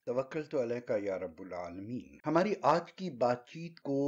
توکلت علیک یا رب العالمین۔ ہماری آج کی بات چیت کو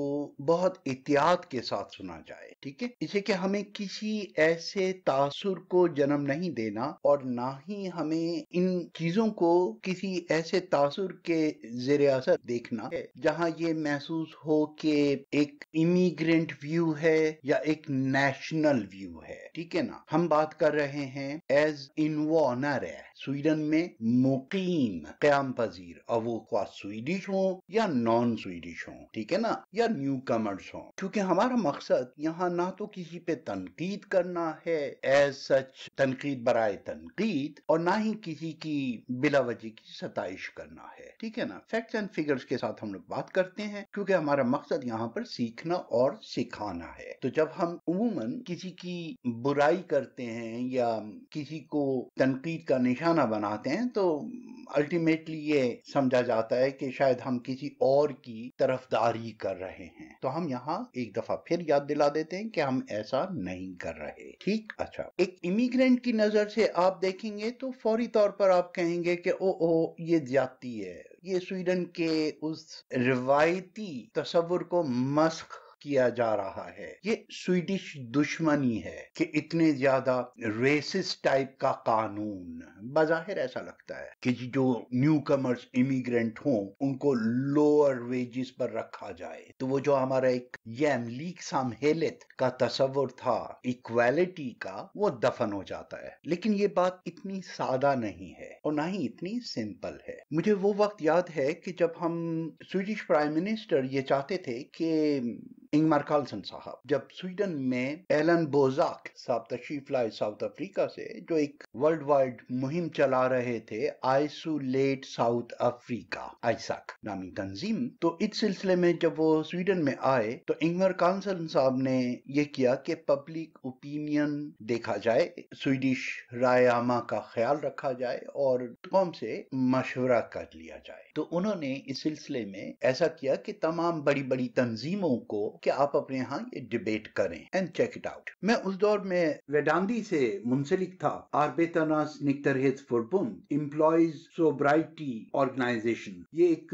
بہت احتیاط کے ساتھ سنا جائے، ٹھیک ہے؟ اسے کہ ہمیں کسی ایسے تاثر کو جنم نہیں دینا اور نہ ہی ہمیں ان چیزوں کو کسی ایسے تاثر کے زیر اثر دیکھنا ہے جہاں یہ محسوس ہو کہ ایک امیگرینٹ ویو ہے یا ایک نیشنل ویو ہے، ٹھیک ہے نا؟ ہم بات کر رہے ہیں ایز انوانر ہے، سویڈن میں مقیم، قیام پذیر، اور وہ خواہ سویڈش ہوں یا نان سویڈش ہوں، ٹھیک ہے نا، یا نیو کمرز ہوں، کیونکہ ہمارا مقصد یہاں نہ تو کسی پہ تنقید کرنا ہے ایز سچ، تنقید برائے تنقید، اور نہ ہی کسی کی بلا وجہ کی ستائش کرنا ہے، ٹھیک ہے نا؟ فیکٹس اینڈ فگرز کے ساتھ ہم لوگ بات کرتے ہیں کیونکہ ہمارا مقصد یہاں پر سیکھنا اور سکھانا ہے۔ تو جب ہم عموماً کسی کی برائی کرتے ہیں یا کسی کو تنقید کا نشانہ بناتے ہیں تو الٹیمیٹلی یہ سمجھا جاتا ہے کہ شاید ہم کسی اور کی طرفداری کر رہے ہیں، تو ہم یہاں ایک دفعہ پھر یاد دلا دیتے ہیں کہ ہم ایسا نہیں کر رہے، ٹھیک؟ اچھا، ایک امیگرینٹ کی نظر سے آپ دیکھیں گے تو فوری طور پر آپ کہیں گے کہ او یہ زیادتی ہے، یہ سویڈن کے اس روایتی تصور کو مسخ کیا جا رہا ہے، یہ سویڈش دشمنی ہے کہ اتنے زیادہ ریسسٹ ٹائپ کا قانون۔ بظاہر ایسا لگتا ہے کہ جو نیو کمرز امیگرینٹ ہوں ان کو لوور ویجز پر رکھا جائے، تو وہ جو ہمارا ایک لیک سامہیلت کا تصور تھا ایکویلٹی کا، وہ دفن ہو جاتا ہے۔ لیکن یہ بات اتنی سادہ نہیں ہے اور نہ ہی اتنی سمپل ہے۔ مجھے وہ وقت یاد ہے کہ جب ہم سویڈش پرائم منسٹر یہ چاہتے تھے کہ انگمار کارلسن صاحب جب سویڈن میں ایلن بوزاک صاحب تشریف لائے ساؤتھ افریقہ سے، جو ایک ورلڈ وائڈ مہم چلا رہے تھے آئسولیٹ ساؤتھ افریقہ، آئساک نامی تنظیم، تو اس سلسلے میں جب وہ سویڈن میں آئے تو انگمار کارلسن صاحب نے یہ کیا کہ پبلک اوپینین دیکھا جائے، سویڈش رائے عامہ کا خیال رکھا جائے اور قوم سے مشورہ کر لیا جائے۔ تو انہوں نے اس سلسلے میں ایسا کیا کہ تمام بڑی بڑی تنظیموں کو کہ آپ اپنے ہاں یہ ڈیبیٹ کریں اینڈ چیک اٹ آؤٹ۔ میں اس دور میں ویڈاندی سے منسلک تھا، آربیٹرناس نیکٹرہیتس فوربند امپلائیز سوبرائٹی آرگنائزیشن، یہ ایک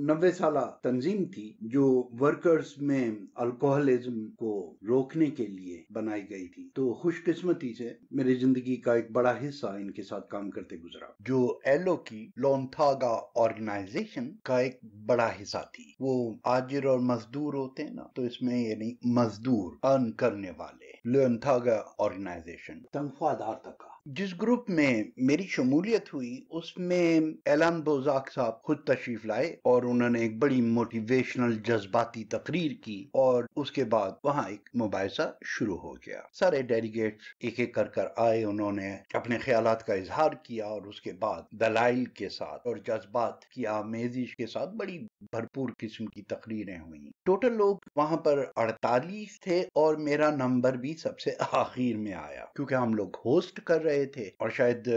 90 سالہ تنظیم تھی جو ورکرز میں الکوہلزم کو روکنے کے لیے بنائی گئی تھی۔ تو خوش قسمتی سے میری زندگی کا ایک بڑا حصہ ان کے ساتھ کام کرتے گزرا، جو ایلو کی لونتھاگا آرگنائزیشن کا ایک بڑا حصہ تھی۔ وہ آجر اور مزدور ہوتے ہیں نا، تو اس میں یعنی مزدور، ارن کرنے والے، لونتھاگا آرگنائزیشن، تنخواہ دار طبقہ۔ جس گروپ میں میری شمولیت ہوئی اس میں ایلن بوزاک صاحب خود تشریف لائے اور انہوں نے ایک بڑی موٹیویشنل جذباتی تقریر کی اور اس کے بعد وہاں ایک مباحثہ شروع ہو گیا۔ سارے ڈیلیگیٹس ایک ایک کر آئے، انہوں نے اپنے خیالات کا اظہار کیا اور اس کے بعد دلائل کے ساتھ اور جذبات کی آمیزش کے ساتھ بڑی بھرپور قسم کی تقریریں ہوئیں۔ ٹوٹل لوگ وہاں پر 48 تھے اور میرا نمبر بھی سب سے آخر میں آیا کیونکہ ہم لوگ ہوسٹ کر رہے تھے، اور شاید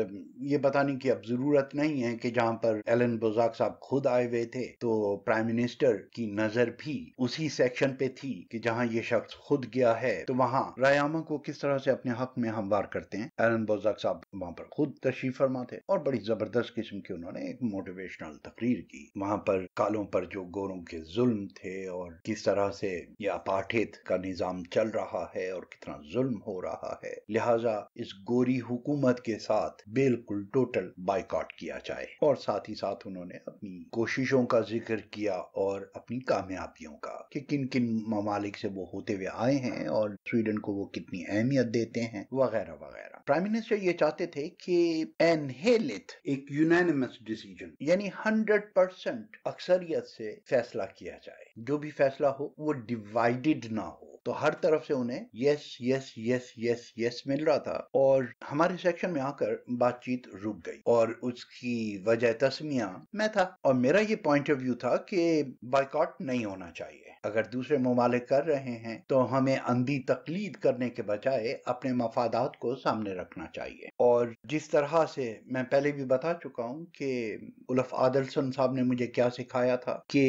یہ بتانے کی اب ضرورت نہیں ہے کہ جہاں پر ایلن بوزاک صاحب خود آئے ہوئے تھے تو پرائم منسٹر کی نظر بھی اسی سیکشن پہ تھی کہ جہاں یہ شخص خود گیا ہے، تو وہاں رائے عامہ کو کس طرح سے اپنے حق میں ہموار کرتے ہیں۔ ایلن بوزاک صاحب وہاں پر خود تشریف فرما تھے اور بڑی زبردست قسم کی انہوں نے ایک موٹیویشنل تقریر کی، وہاں پر کالوں پر جو گوروں کے ظلم تھے اور کس طرح سے یہ اپارٹھیڈ کا نظام چل رہا ہے اور کتنا ظلم ہو رہا ہے، لہٰذا اس گوری حکومت کے ساتھ بالکل ٹوٹل بائیکاٹ کیا جائے، اور ساتھ ہی ساتھ انہوں نے اپنی کوششوں کا ذکر کیا اور اپنی کامیابیوں کا کہ کن کن ممالک سے وہ ہوتے ہوئے آئے ہیں اور سویڈن کو وہ کتنی اہمیت دیتے ہیں وغیرہ وغیرہ۔ پرائم منسٹر یہ چاہتے تھے کہ انہیلت ایک یونانیمس ڈیسیجن، یعنی 100% اکثریت سے فیصلہ کیا جائے، جو بھی فیصلہ ہو وہ ڈیوائیڈڈ نہ ہو۔ تو ہر طرف سے انہیں یس یس یس یس یس مل رہا تھا، اور ہمارے سیکشن میں آ کر بات چیت رک گئی، اور اس کی وجہ تسمیہ میں تھا، اور میرا یہ پوائنٹ آف ویو تھا کہ بائیکاٹ نہیں ہونا چاہیے، اگر دوسرے ممالک کر رہے ہیں تو ہمیں اندھی تقلید کرنے کے بجائے اپنے مفادات کو سامنے رکھنا چاہیے۔ اور جس طرح سے میں پہلے بھی بتا چکا ہوں کہ اولف آدلسن صاحب نے مجھے کیا سکھایا تھا کہ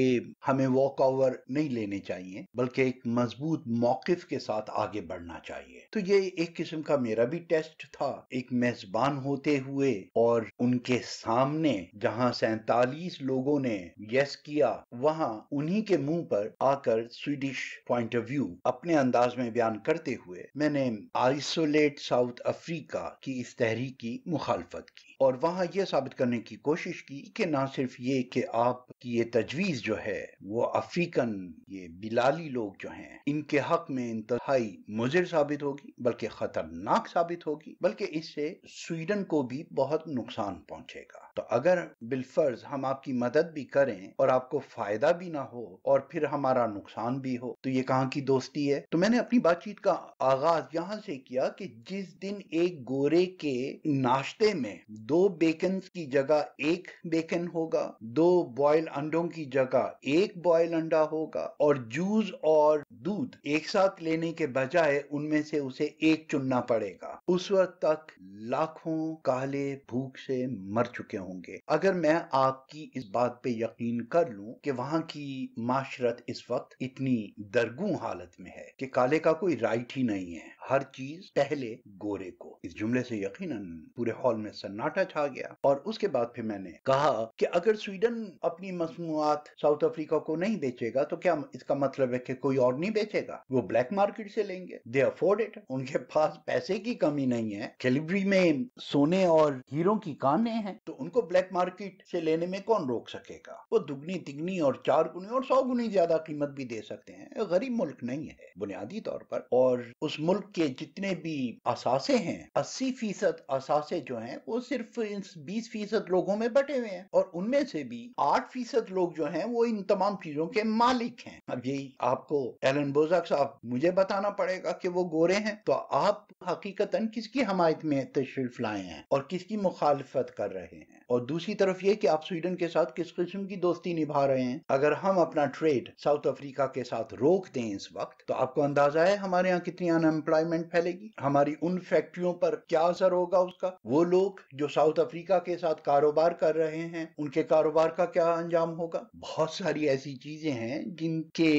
ہمیں واک اوور نہیں لینے چاہیے بلکہ ایک مضبوط موقف کے ساتھ آگے بڑھنا چاہیے۔ تو یہ ایک قسم کا میرا بھی ٹیسٹ تھا، ایک میزبان ہوتے ہوئے اور ان کے سامنے جہاں 47 لوگوں نے یس کیا، وہاں انہی کے منہ پر آ کر سویڈش پوائنٹ آف ویو اپنے انداز میں بیان کرتے ہوئے میں نے آئسولیٹ ساؤتھ افریقہ کی اس تحریک کی مخالفت کی، اور وہاں یہ ثابت کرنے کی کوشش کی کہ نہ صرف یہ کہ آپ کی یہ تجویز جو ہے وہ افریقن یہ بلالی لوگ جو ہیں ان کے حق میں انتہائی مضر ثابت ہوگی بلکہ خطرناک ثابت ہوگی، بلکہ اس سے سویڈن کو بھی بہت نقصان پہنچے گا۔ تو اگر بالفرض ہم آپ کی مدد بھی کریں اور آپ کو فائدہ بھی نہ ہو اور پھر ہمارا نقصان بھی ہو تو یہ کہاں کی دوستی ہے؟ تو میں نے اپنی بات چیت کا آغاز یہاں سے کیا کہ جس دن ایک گورے کے ناشتے میں 2 بیکنز کی جگہ 1 بیکن ہوگا، 2 بوائل انڈوں کی جگہ 1 بوائل انڈا ہوگا، اور جوس اور دودھ ایک ساتھ لینے کے بجائے ان میں سے اسے ایک چننا پڑے گا، اس وقت تک لاکھوں کالے بھوک سے مر چکے ہوں گے۔ اگر میں آپ کی اس بات پہ یقین کر لوں کہ وہاں کی معاشرت اس وقت اتنی درگوں حالت میں ہے کہ کالے کا کوئی رائٹ ہی نہیں ہے، ہر چیز پہلے گورے کو، اس جملے سے یقیناً پورے ہال میں سناٹا چھا گیا۔ اور اس کے بعد پھر میں نے کہا کہ اگر سویڈن اپنی مصنوعات ساؤتھ افریقہ کو نہیں بیچے گا تو کیا اس کا مطلب ہے کہ کوئی اور نہیں بیچے گا؟ وہ بلیک مارکیٹ سے لیں گے، دے افورڈ اٹ، ان کے پاس پیسے کی کمی نہیں ہے، کیلیبری میں سونے اور ہیروں کی کانیں ہیں، تو ان کو بلیک مارکیٹ سے لینے میں کون روک سکے گا؟ وہ دگنی تگنی اور 4 گنی اور 100 گنی زیادہ قیمت بھی دے سکتے ہیں۔ غریب ملک نہیں ہے بنیادی طور پر، اور اس ملک کے جتنے بھی اثاثے ہیں 80% اثاثے جو ہیں وہ صرف 20% لوگوں میں بٹے ہوئے ہیں، اور ان میں سے بھی 8% لوگ جو ہیں وہ ان تمام چیزوں کے مالک ہیں۔ اب یہی آپ کو ایلن بوزاک صاحب مجھے بتانا پڑے گا کہ وہ گورے ہیں، تو آپ حقیقتاً کس کی حمایت میں تشریف لائے ہیں اور کس کی مخالفت کر رہے ہیں؟ اور دوسری طرف یہ کہ آپ سویڈن کے ساتھ کس قسم کی دوستی نبھا رہے ہیں؟ اگر ہم اپنا ٹریڈ ساؤتھ افریقہ کے ساتھ روک دیں اس وقت تو آپ کو اندازہ ہے ہمارے ہاں کتنی ان امپلائمنٹ پھیلے گی، ہماری ان فیکٹریوں پر کیا اثر ہوگا اس کا، وہ لوگ جو ساؤتھ افریقہ کے ساتھ کاروبار کر رہے ہیں ان کے کاروبار کا کیا انجام ہوگا۔ بہت ساری ایسی چیزیں ہیں جن کے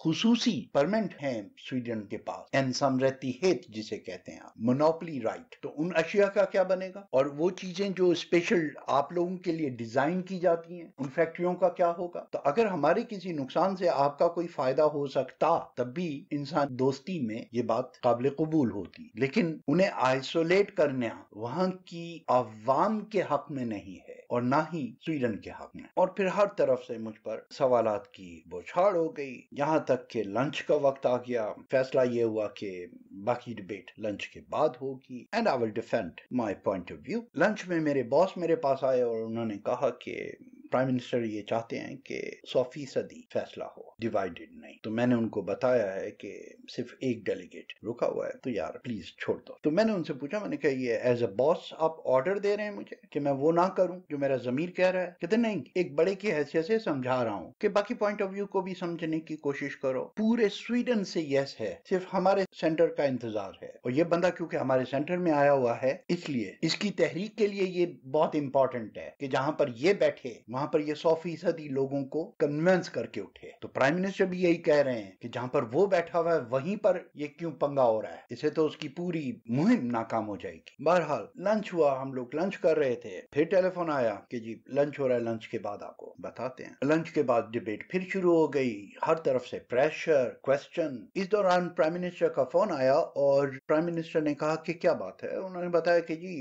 خصوصی پرمنٹ ہیں سویڈن کے پاس، انسامریتیہیت جسے کہتے ہیں آپ، مونوپلی رائٹ، تو ان اشیاء کا کیا بنے گا؟ اور وہ چیزیں جو اسپیشل آپ لوگوں کے لیے ڈیزائن کی جاتی ہیں ان فیکٹریوں کا کیا ہوگا؟ تو اگر ہمارے کسی نقصان سے آپ کا کوئی فائدہ ہو سکتا تب بھی انسان دوستی میں یہ بات قابل قبول ہوتی، لیکن انہیں آئسولیٹ کرنا وہاں کی عوام کے حق میں نہیں ہے اور نہ ہی سویڈن کے حق میں۔ اور پھر ہر طرف سے مجھ پر سوالات کی بوچھاڑ ہو گئی، یہاں تک کہ لنچ کا وقت آ گیا، فیصلہ یہ ہوا کہ باقی ڈیبیٹ لنچ کے بعد ہوگی، and I will defend my point of view. Lunch میں میرے باس میرے پاس آئے اور انہوں نے کہا کہ پرائم منسٹر یہ چاہتے ہیں کہ 100% فیصلہ ہو، ڈیوائیڈڈ نہیں۔ تو میں نے ان کو بتایا ہے کہ صرف ایک ڈیلیگیٹ رکا ہوا ہے، تو یار پلیز چھوڑ دو۔ تو میں نے ان سے پوچھا، میں نے کہا یہ ایز اے باس آپ آرڈر دے رہے ہیں مجھے کہ میں وہ نہ کروں جو میرا ضمیر کہہ رہا ہے؟ کہتے نہیں، ایک بڑے کی حیثیت سے سمجھا رہا ہوں کہ باقی پوائنٹ آف ویو کو بھی سمجھنے کی کوشش کرو۔ پورے سویڈن سے یس ہے، صرف ہمارے سینٹر کا انتظار ہے، اور یہ بندہ کیونکہ ہمارے سینٹر میں آیا ہوا ہے اس لیے اس کی تحریک کے لیے یہ بہت امپورٹنٹ ہے کہ جہاں پر یہ بیٹھے وہاں پر یہ 100% لوگوں کو کنونس کر کے اٹھے۔ تو پرائم منسٹر بھی یہی کہہ رہے ہیں کہ جہاں پر وہ بیٹھا ہوا ہے وہیں پر یہ کیوں پنگا ہو رہا ہے، اسے تو اس کی پوری مہم ناکام ہو جائے گی۔ بہرحال لنچ ہوا، ہم لوگ لنچ کر رہے تھے، پھر ٹیلی فون آیا کہ جی لنچ ہو رہا ہے، لنچ کے بعد آپ کو بتاتے ہیں۔ لنچ کے بعد ڈیبیٹ پھر شروع ہو گئی، ہر طرف سے پریشر، کوسچن۔ اس دوران پرائم منسٹر کا فون آیا اور پرائم منسٹر نے کہا کہ کیا بات ہے؟ انہوں نے بتایا کہ جی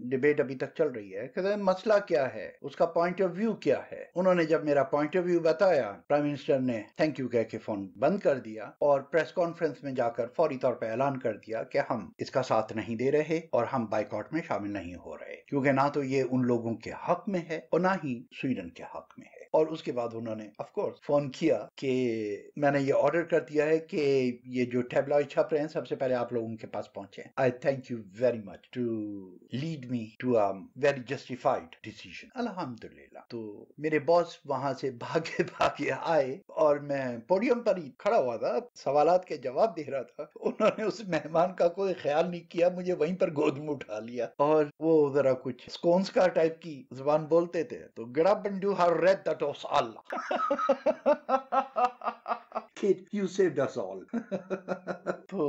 ڈیبیٹ ابھی تک چل رہی ہے۔ کہتے ہیں مسئلہ کیا ہے، اس کا پوائنٹ آف ویو کیا ہے؟ انہوں نے جب میرا پوائنٹ آف ویو بتایا، پرائم منسٹر نے تھینک یو کہہ کے فون بند کر دیا اور پریس کانفرنس میں جا کر فوری طور پہ اعلان کر دیا کہ ہم اس کا ساتھ نہیں دے رہے اور ہم بائیکاٹ میں شامل نہیں ہو رہے، کیونکہ نہ تو یہ ان لوگوں کے حق میں ہے اور نہ ہی سویڈن کے حق میں ہے۔ اور اس کے بعد انہوں نے آف کورس فون کیا کہ میں نے یہ آرڈر کر دیا ہے کہ یہ جو ٹیبلوئڈ چھپ رہے ہیں سب سے پہلے آپ لوگوں کے پاس پہنچے. I thank you very much to lead me to very justified decision. الحمدللہ. تو میرے باس وہاں سے بھاگے بھاگے آئے اور میں پوڈیم پر ہی کھڑا ہوا تھا, سوالات کے جواب دے رہا تھا. انہوں نے اس مہمان کا کوئی خیال نہیں کیا, مجھے وہیں پر گود میں اٹھا لیا اور وہ ذرا کچھ اسکونس کا ٹائپ کی زبان بولتے تھے, تو گڑابنڈو ہر ریڈ دیٹ واز اللہ. Kid, you saved us all. تو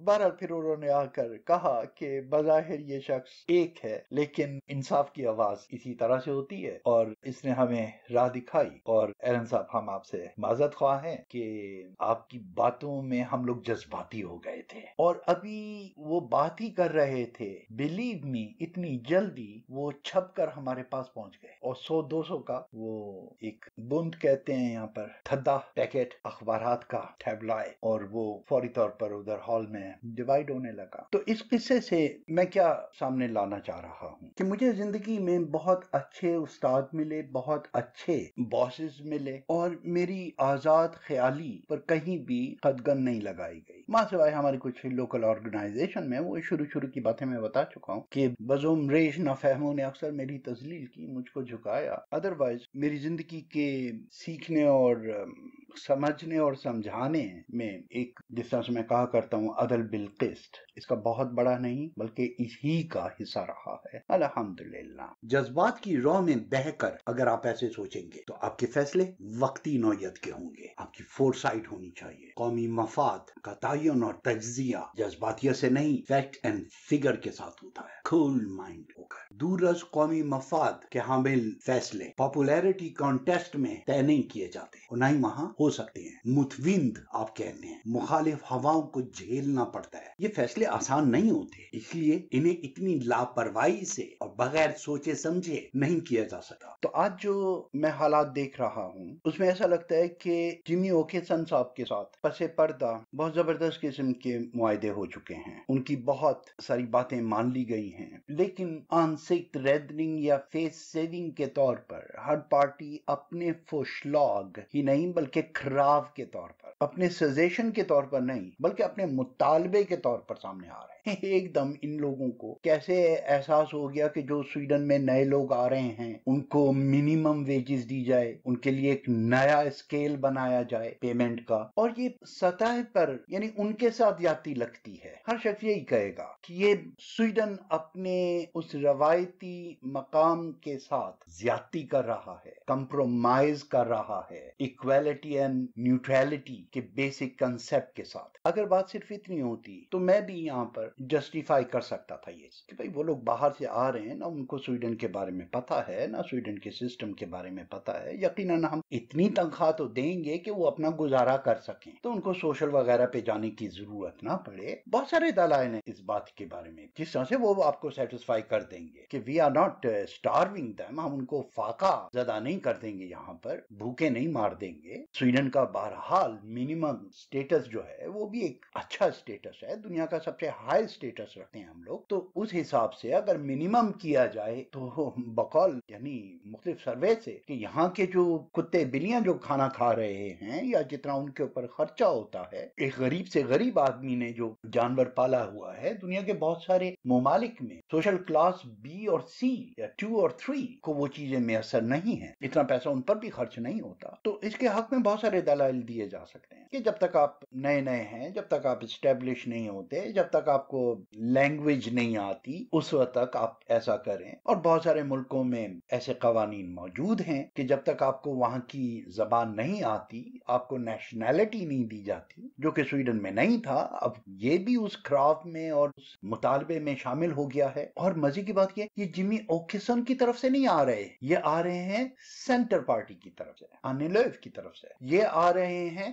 بہرحال پھر انہوں نے آ کر کہا کہ بظاہر یہ شخص ایک ہے لیکن انصاف کی آواز اسی طرح سے ہوتی ہے, اور اس نے ہمیں راہ دکھائی. اور ایلن صاحب, ہم آپ سے معذرت خواہ ہیں کہ آپ کی باتوں میں ہم لوگ جذباتی ہو گئے تھے, اور ابھی وہ بات ہی کر رہے تھے, بلیو می اتنی جلدی وہ چھپ کر ہمارے پاس پہنچ گئے, اور 100-200 کا وہ ایک بند کہتے ہیں یہاں پر تھدا پیکٹ اخبارات کا ٹیبلائے, اور وہ فوری طور پر ادھر ہال میں ڈیوائیڈ ہونے لگا. تو اس قصے سے میں کیا سامنے لانا چاہ رہا ہوں کہ مجھے زندگی میں بہت اچھے استاد ملے, بہت اچھے باسز ملے, اور میری آزاد خیالی پر کہیں بھی قدغن نہیں لگائی گئی, ماں سوائے ہماری کچھ لوکل آرگنائزیشن میں. وہ شروع کی باتیں میں بتا چکا ہوں کہ بزوم ریش نافہموں نے اکثر میری تذلیل کی, مجھ کو جھکایا. ادروائز میری زندگی کے سیکھنے اور سمجھنے اور سمجھانے میں ایک, جس طرح سے میں کہا کرتا ہوں, عدل بالقسط, اس کا بہت بڑا نہیں بلکہ اسی کا حصہ رہا ہے. الحمدللہ. جذبات کی رو میں بہہ کر اگر آپ ایسے سوچیں گے تو آپ کے فیصلے وقتی نوعیت کے ہوں گے. آپ کی فور سائٹ ہونی چاہیے. قومی مفاد کا تعین اور تجزیہ جذباتیت سے نہیں, فیکٹ اینڈ فگر کے ساتھ ہوتا ہے. کول مائنڈ ہو کر دورز قومی مفاد کے حامل فیصلے پاپولیرٹی کانٹیسٹ میں طے نہیں کیے جاتے, اور نہ ہی وہاں ہو سکتے ہیں. متوند آپ کہتے ہیں, مخالف ہواؤں کو جھیلنا پڑتا ہے. یہ فیصلے آسان نہیں ہوتے, اس لیے انہیں اتنی لاپرواہی سے اور بغیر سوچے سمجھے نہیں کیا جا سکتا. تو آج جو میں حالات دیکھ رہا ہوں اس میں ایسا لگتا ہے کہ جمی اوکیسن صاحب کے ساتھ پس پردہ بہت زبردست قسم کے معاہدے ہو چکے ہیں. ان کی بہت ساری باتیں مان لی گئی ہیں, لیکن آنسک ریڈننگ یا فیس سیونگ کے طور پر ہر پارٹی اپنے فوشلاگ ہی نہیں بلکہ کھراو کے طور پر, اپنے سجیشن کے طور پر نہیں بلکہ اپنے مطالبے کے طور پر سامنے آ رہے ہیں. ایک دم ان لوگوں کو کیسے احساس ہو گیا کہ جو سویڈن میں نئے لوگ آ رہے ہیں ان کو منیمم ویجز دی جائے, ان کے لیے ایک نیا اسکیل بنایا جائے پیمنٹ کا, اور یہ سطح پر یعنی ان کے ساتھ زیادتی لگتی ہے. ہر شخص یہی کہے گا کہ یہ سویڈن اپنے اس روایتی مقام کے ساتھ زیادتی کر رہا ہے, کمپرومائز کر رہا ہے ایکویلٹی اینڈ نیوٹرلٹی کے بیسک کنسپٹ کے ساتھ. اگر بات صرف اتنی ہوتی تو میں بھی یہاں پر جسٹیفائی کر سکتا تھا یہ کہ بھئی وہ لوگ باہر سے آ رہے ہیں, نہ ان کو سویڈن کے بارے میں پتا ہے, نہ سویڈن کے سسٹم کے بارے میں پتا ہے. یقیناً ہم اتنی تنخواہ تو دیں گے کہ وہ اپنا گزارا کر سکیں, تو ان کو سوشل وغیرہ پہ جانے کی ضرورت نہ پڑے. بہت سارے دلائل ہیں اس بات کے بارے میں جس طرح سے وہ آپ کو سیٹسفائی کر دیں گے کہ we are not starving them, ہم ان کو فاقہ زدہ نہیں کر دیں گے, یہاں پر بھوکے نہیں مار دیں گے. سویڈن کا بہرحال منیمم سٹیٹس جو ہے وہ بھی ایک اچھا سٹیٹس ہے, دنیا کا سب سے ہائی سٹیٹس رکھتے ہیں ہم لوگ. تو اس حساب سے اگر منیمم کیا جائے تو بقول یعنی مختلف سروے سے کہ یہاں کے جو کتے بلیاں جو کھانا کھا رہے ہیں یا جتنا ان کے اوپر خرچہ ہوتا ہے, ایک غریب سے غریب آدمی نے جو جانور پالا ہوا ہے, دنیا کے بہت سارے ممالک میں سوشل کلاس بی اور سی یا 2 اور 3 کو وہ چیزیں میسر نہیں ہیں, اتنا پیسہ ان پر بھی خرچ نہیں ہوتا. تو اس کے حق میں بہت سارے دلائل دیے جا سکتے ہیں کہ جب تک آپ نئے ہیں, جب تک آپ اسٹیبلش نہیں ہوتے, جب تک آپ کو لینگویج نہیں آتی, اس وقت تک آپ ایسا کریں. اور بہت سارے ملکوں میں ایسے قوانین موجود ہیں کہ جب تک آپ کو وہاں کی زبان نہیں آتی, آپ کو نیشنلٹی نہیں دی جاتی, جو کہ سویڈن میں نہیں تھا. اب یہ بھی اس کراف میں اور اس مطالبے میں شامل ہو گیا ہے. اور مزے کی بات یہ جمی اوکیسن کی طرف سے نہیں آ رہے, یہ آ رہے ہیں سینٹر پارٹی کی طرف سے, آنے لوف کی طرف سے, یہ آ رہے ہیں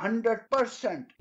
100%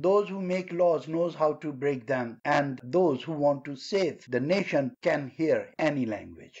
Those who make laws knows how to break them, and those who want to save the nation can hear any language.